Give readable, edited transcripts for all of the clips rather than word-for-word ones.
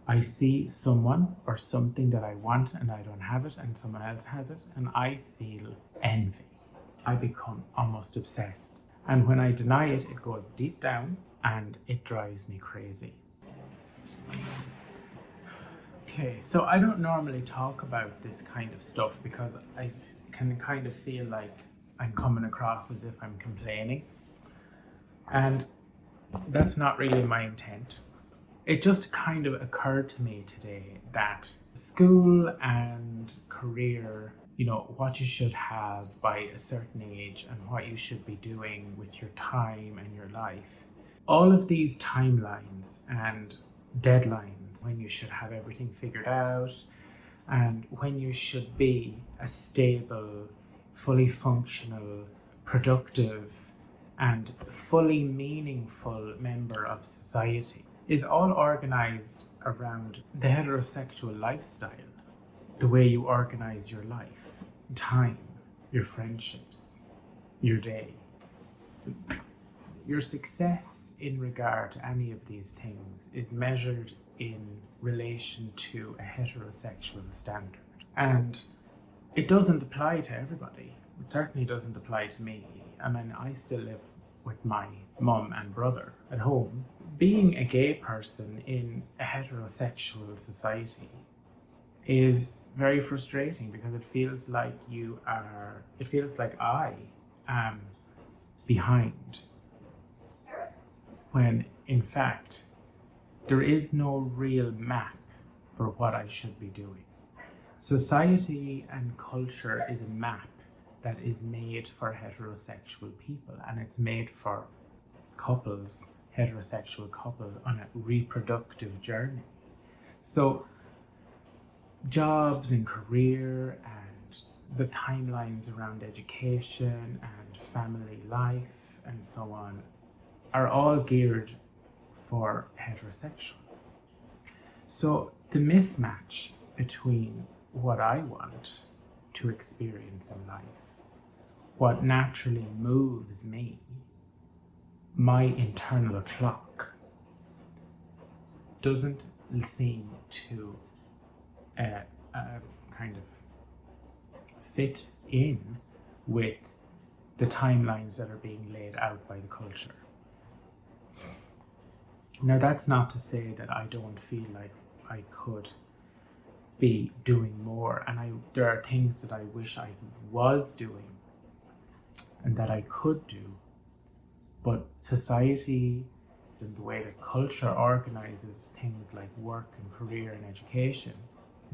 I see someone or something that I want and I don't have it, and someone else has it, and I feel envy. I become almost obsessed. And when I deny it, it goes deep down and it drives me crazy. Okay, so I don't normally talk about this kind of stuff because I can kind of feel like I'm coming across as if I'm complaining. And that's not really my intent. It just kind of occurred to me today that school and career, what you should have by a certain age and what you should be doing with your time and your life, all of these timelines and deadlines, when you should have everything figured out and when you should be a stable, fully functional, productive, and fully meaningful member of society, is all organized around the heterosexual lifestyle. The way you organize your life, time, your friendships, your day. Your success in regard to any of these things is measured in relation to a heterosexual standard. And it doesn't apply to everybody. It certainly doesn't apply to me. I mean, I still live with my mum and brother at home. Being a gay person in a heterosexual society is very frustrating because it feels like I am behind, when in fact there is no real map for what I should be doing. Society and culture is a map that is made for heterosexual people, and it's made for couples, heterosexual couples, on a reproductive journey. So jobs and career and the timelines around education and family life and so on are all geared for heterosexuals. So the mismatch between what I want to experience in life, what naturally moves me, my internal clock, doesn't seem to kind of fit in with the timelines that are being laid out by the culture. Now, that's not to say that I don't feel like I could be doing more, and there are things that I wish I was doing and that I could do, but society and the way that culture organizes things like work and career and education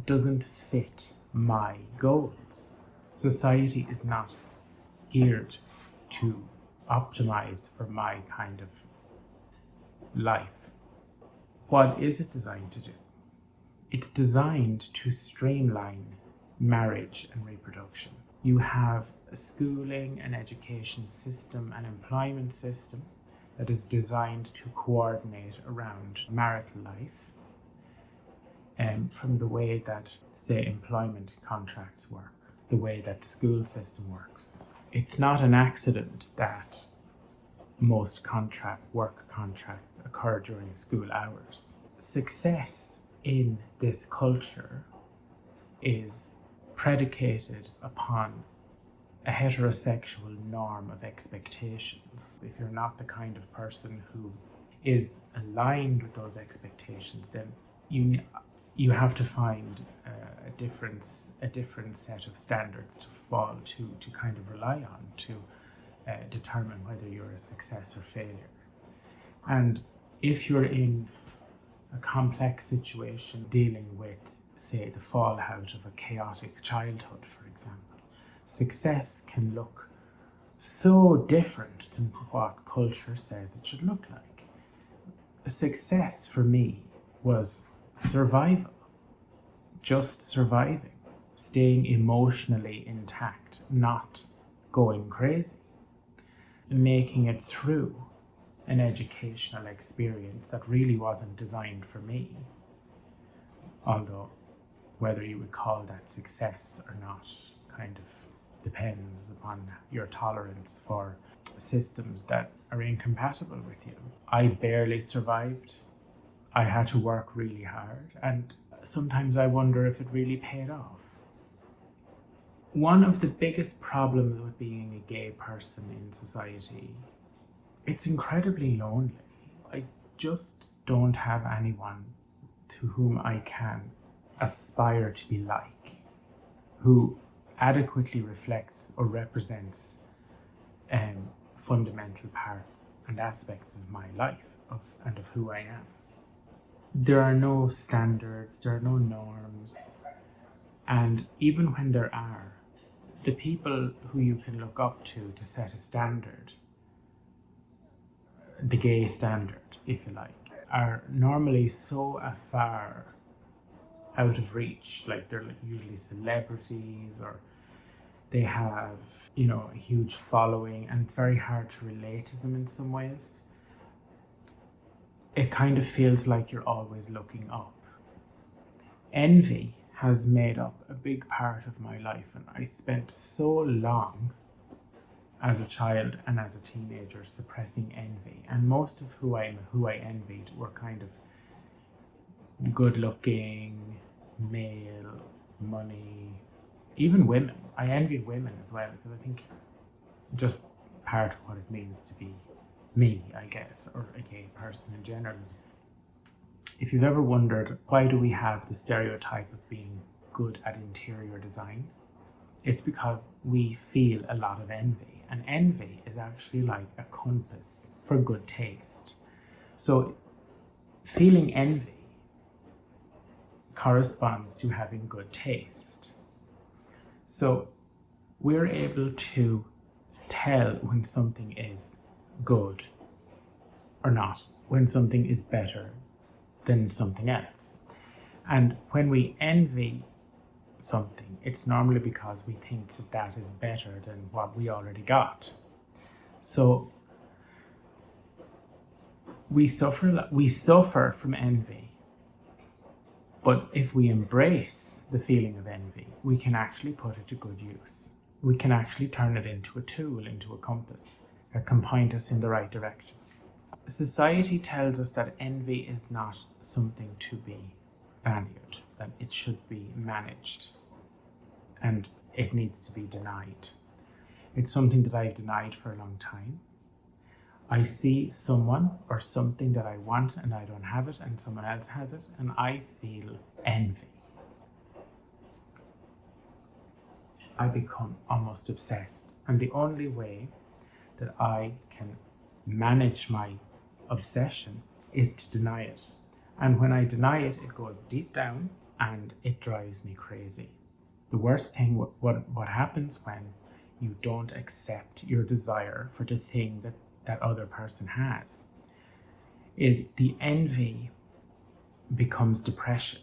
doesn't fit my goals. Society is not geared to optimize for my kind of life. What is it designed to do? It's designed to streamline marriage and reproduction. You have a schooling and education system and employment system that is designed to coordinate around marital life, and from the way that, say, employment contracts work, the way that school system works. It's not an accident that most work contracts occur during school hours. Success in this culture is predicated upon a heterosexual norm of expectations. If you're not the kind of person who is aligned with those expectations, then you have to find a different set of standards to fall to kind of rely on to determine whether you're a success or failure. And if you're in a complex situation dealing with, say, the fallout of a chaotic childhood, for example, success can look so different than what culture says it should look like. A success for me was survival, just surviving, staying emotionally intact, not going crazy, making it through an educational experience that really wasn't designed for me, although whether you would call that success or not kind of depends upon your tolerance for systems that are incompatible with you. I barely survived I had to work really hard, and sometimes I wonder if it really paid off. One of the biggest problems with being a gay person in society, it's incredibly lonely. I just don't have anyone to whom I can aspire to be like, who adequately reflects or represents fundamental parts and aspects of my life and of who I am. There are no standards, there are no norms, and even when there are, the people who you can look up to set a standard, the gay standard, if you like, are normally so far out of reach. Like, they're usually celebrities, or they have, a huge following, and it's very hard to relate to them in some ways. It kind of feels like you're always looking up. Envy has made up a big part of my life, and I spent so long as a child and as a teenager suppressing envy, and most of who I envied were kind of good looking, male, money, even women. I envied women as well, because I think just part of what it means to be me, I guess, or a gay person in general. If you've ever wondered, why do we have the stereotype of being good at interior design? It's because we feel a lot of envy, and envy is actually like a compass for good taste. So feeling envy corresponds to having good taste. So we're able to tell when something is good or not, when something is better than something else. And when we envy something, it's normally because we think that is better than what we already got. So we suffer from envy, but if we embrace the feeling of envy, we can actually put it to good use. We can actually turn it into a tool, into a compass that can point us in the right direction. Society tells us that envy is not something to be valued, that it should be managed, and it needs to be denied. It's something that I've denied for a long time. I see someone or something that I want and I don't have it, and someone else has it, and I feel envy. I become almost obsessed, and the only way that I can manage my obsession is to deny it. And when I deny it, it goes deep down and it drives me crazy. The worst thing, what happens when you don't accept your desire for the thing that other person has, is the envy becomes depression.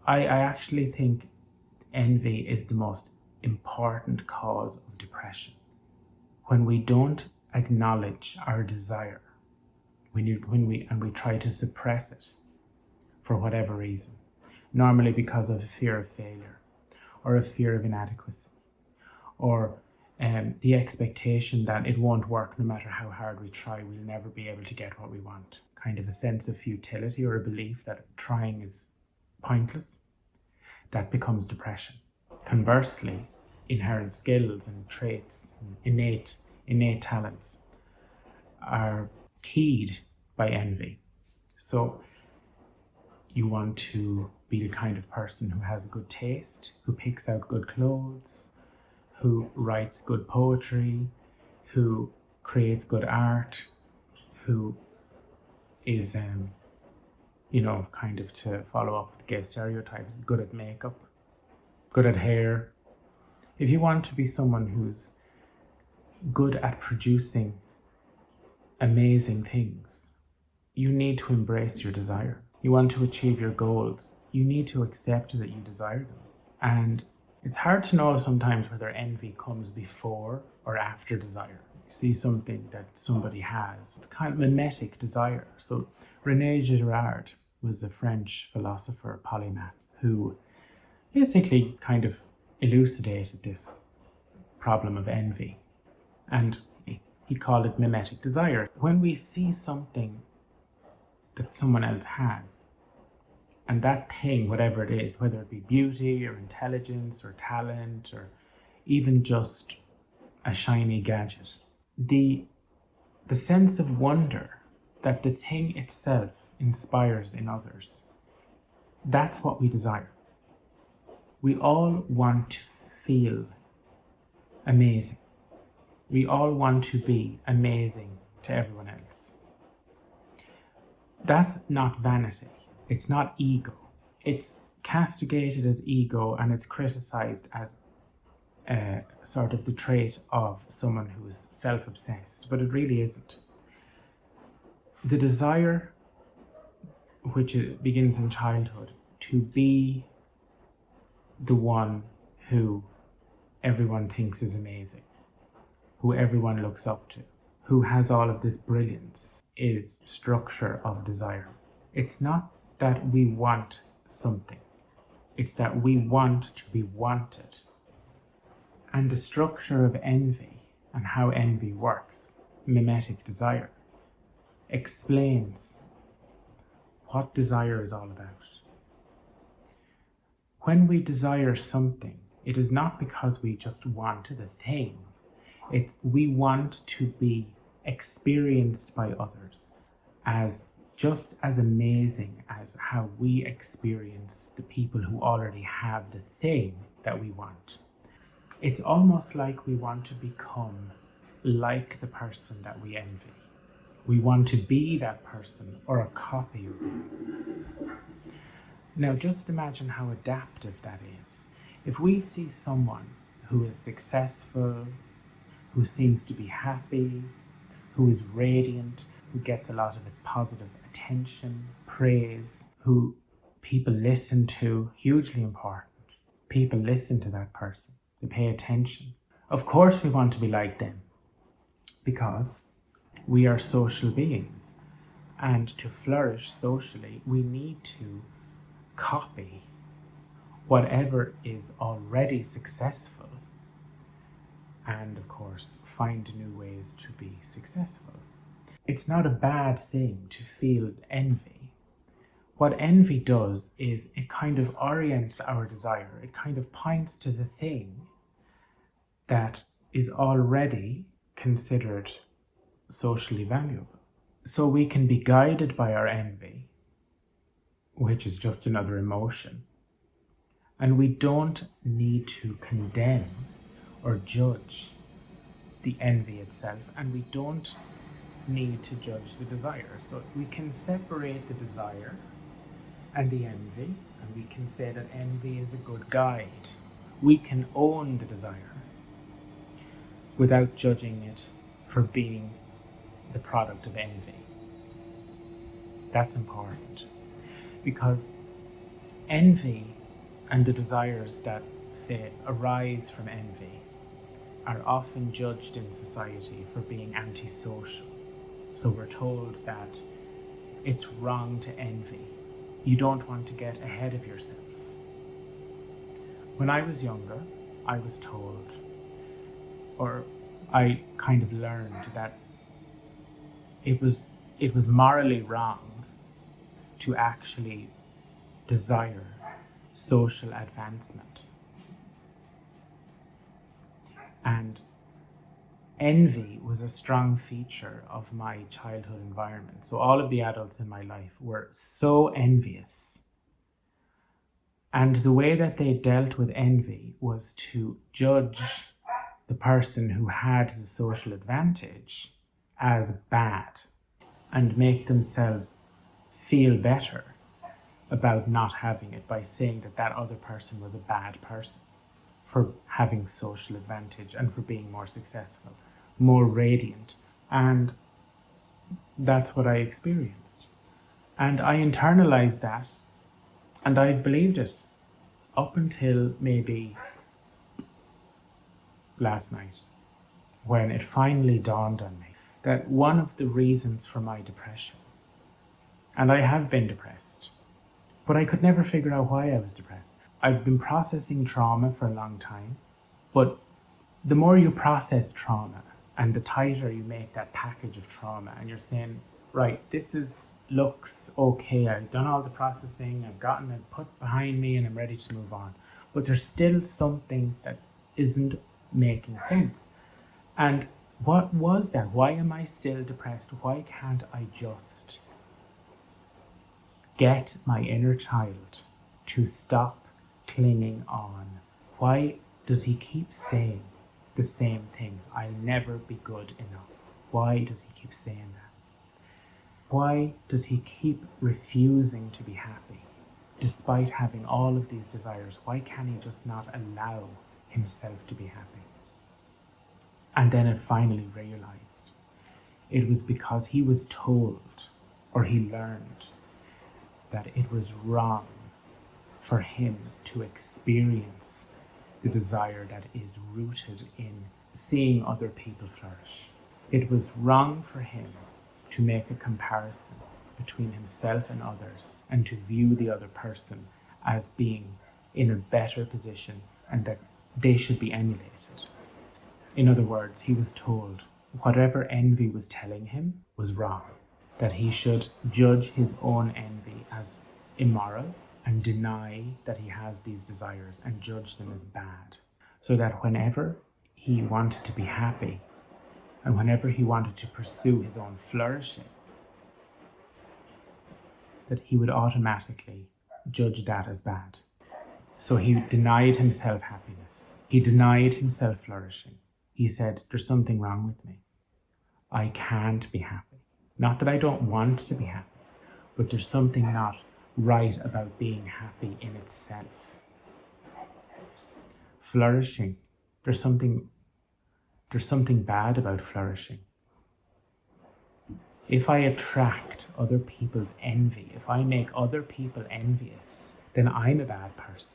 I actually think envy is the most important cause of depression. When we don't acknowledge our desire, when we try to suppress it for whatever reason, normally because of a fear of failure, or a fear of inadequacy, or the expectation that it won't work no matter how hard we try, we'll never be able to get what we want, kind of a sense of futility, or a belief that trying is pointless, that becomes depression. Conversely, inherent skills and traits, innate talents are keyed by envy. So you want to be the kind of person who has good taste, who picks out good clothes, who writes good poetry, who creates good art, who is, kind of, to follow up with gay stereotypes, good at makeup, good at hair. If you want to be someone who's good at producing amazing things, you need to embrace your desire. You want to achieve your goals, you need to accept that you desire them. And it's hard to know sometimes whether envy comes before or after desire. You see something that somebody has, it's kind of mimetic desire. So René Girard was a French philosopher, polymath, who basically kind of elucidated this problem of envy. And he called it mimetic desire. When we see something that someone else has. And that thing, whatever it is, whether it be beauty or intelligence or talent or even just a shiny gadget, the sense of wonder that the thing itself inspires in others, that's what we desire. We all want to feel amazing. We all want to be amazing to everyone else. That's not vanity. It's not ego. It's castigated as ego, and it's criticized as sort of the trait of someone who is self-obsessed, but it really isn't. The desire, which begins in childhood, to be the one who everyone thinks is amazing, who everyone looks up to, who has all of this brilliance, is structure of desire. It's not that we want something, it's that we want to be wanted. And the structure of envy and how envy works, mimetic desire, explains what desire is all about. When we desire something, it is not because we just want the thing. It's we want to be experienced by others as just as amazing as how we experience the people who already have the thing that we want. It's almost like we want to become like the person that we envy. We want to be that person or a copy of them. Now just imagine how adaptive that is. If we see someone who is successful, who seems to be happy, who is radiant, who gets a lot of positive attention, praise, who people listen to, hugely important. People listen to that person, they pay attention. Of course we want to be like them because we are social beings, and to flourish socially we need to copy whatever is already successful and of course find new ways to be successful. It's not a bad thing to feel envy. What envy does is it kind of orients our desire. It kind of points to the thing that is already considered socially valuable. So we can be guided by our envy, which is just another emotion. And we don't need to condemn or judge the envy itself, and we don't need to judge the desire. So we can separate the desire and the envy, and we can say that envy is a good guide. We can own the desire without judging it for being the product of envy. That's important, because envy and the desires that, say, arise from envy are often judged in society for being antisocial. So we're told that it's wrong to envy. You don't want to get ahead of yourself. When I was younger, I was told, or I kind of learned that it was morally wrong to actually desire social advancement. And envy was a strong feature of my childhood environment. So all of the adults in my life were so envious. And the way that they dealt with envy was to judge the person who had the social advantage as bad and make themselves feel better about not having it by saying that that other person was a bad person for having social advantage and for being more successful, more radiant. And that's what I experienced. And I internalized that, and I believed it up until maybe last night, when it finally dawned on me that one of the reasons for my depression, and I have been depressed, but I could never figure out why I was depressed. I've been processing trauma for a long time, but the more you process trauma and the tighter you make that package of trauma, and you're saying, right, this is looks okay. I've done all the processing, I've gotten it put behind me, and I'm ready to move on. But there's still something that isn't making sense. And what was that? Why am I still depressed? Why can't I just get my inner child to stop clinging on? Why does he keep saying the same thing? I'll never be good enough. Why does he keep saying that? Why does he keep refusing to be happy? Despite having all of these desires, why can he just not allow himself to be happy? And then it finally realized it was because he was told, or he learned, that it was wrong for him to experience the desire that is rooted in seeing other people flourish. It was wrong for him to make a comparison between himself and others and to view the other person as being in a better position and that they should be emulated. In other words, he was told whatever envy was telling him was wrong, that he should judge his own envy as immoral and deny that he has these desires and judge them as bad, so that whenever he wanted to be happy and whenever he wanted to pursue his own flourishing, that he would automatically judge that as bad. So he denied himself happiness. He denied himself flourishing. He said, there's something wrong with me. I can't be happy. Not that I don't want to be happy, but there's something not right about being happy in itself. Flourishing, there's something bad about flourishing. If I attract other people's envy, if I make other people envious, then I'm a bad person.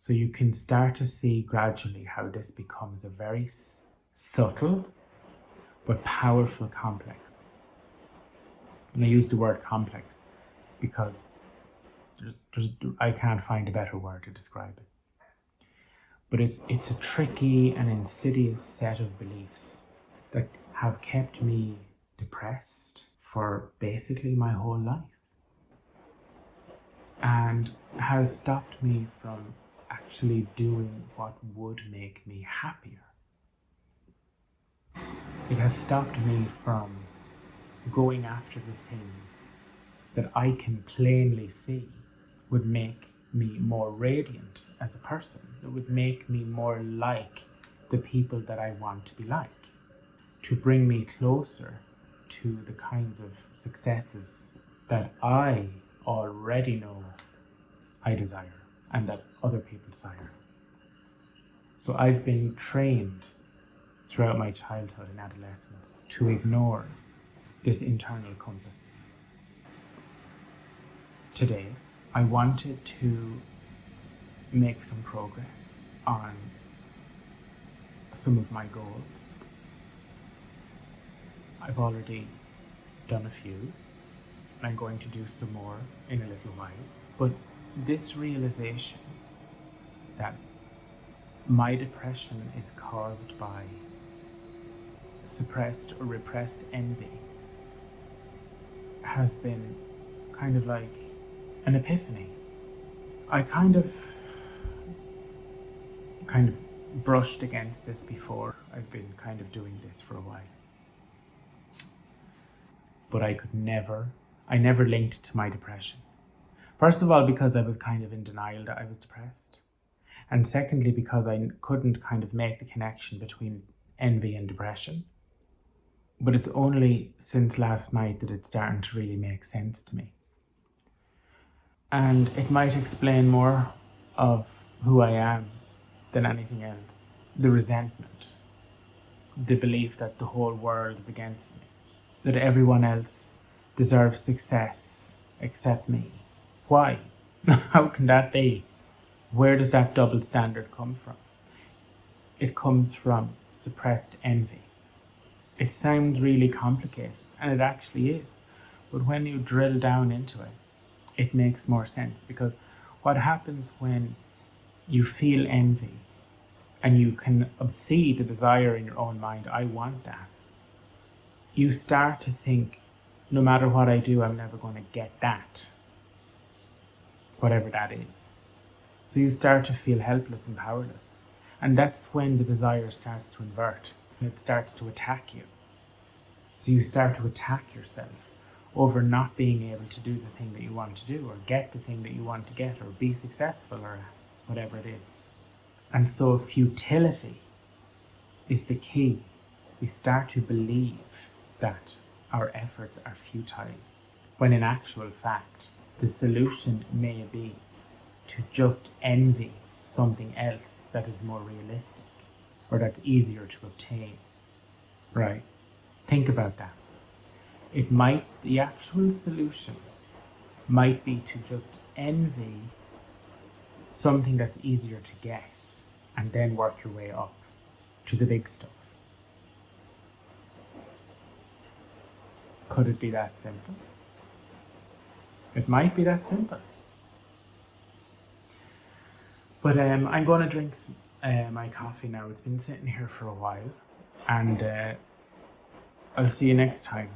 So you can start to see gradually how this becomes a very subtle but powerful complex. And I use the word complex because I can't find a better word to describe it. But it's a tricky and insidious set of beliefs that have kept me depressed for basically my whole life and has stopped me from actually doing what would make me happier. It has stopped me from going after the things that I can plainly see would make me more radiant as a person. It would make me more like the people that I want to be like, to bring me closer to the kinds of successes that I already know I desire and that other people desire. So I've been trained throughout my childhood and adolescence to ignore this internal compass. Today, I wanted to make some progress on some of my goals. I've already done a few, and I'm going to do some more in a little while. But this realization that my depression is caused by suppressed or repressed envy has been kind of like an epiphany. I kind of brushed against this before. I've been kind of doing this for a while. But I never linked it to my depression. First of all, because I was kind of in denial that I was depressed. And secondly, because I couldn't kind of make the connection between envy and depression. But it's only since last night that it's starting to really make sense to me. And it might explain more of who I am than anything else. The resentment, the belief that the whole world is against me, that everyone else deserves success except me. Why? How can that be? Where does that double standard come from? It comes from suppressed envy. It sounds really complicated, and it actually is. But when you drill down into it, it makes more sense, because what happens when you feel envy and you can see the desire in your own mind, I want that, you start to think no matter what I do, I'm never going to get that, whatever that is. So you start to feel helpless and powerless. And that's when the desire starts to invert and it starts to attack you. So you start to attack yourself over not being able to do the thing that you want to do, or get the thing that you want to get, or be successful, or whatever it is. And so futility is the key. We start to believe that our efforts are futile, when in actual fact, the solution may be to just envy something else that is more realistic, or that's easier to obtain, right? Think about that. The actual solution might be to just envy something that's easier to get and then work your way up to the big stuff. Could it be that simple? It might be that simple. But I'm going to drink my coffee now. It's been sitting here for a while, and I'll see you next time.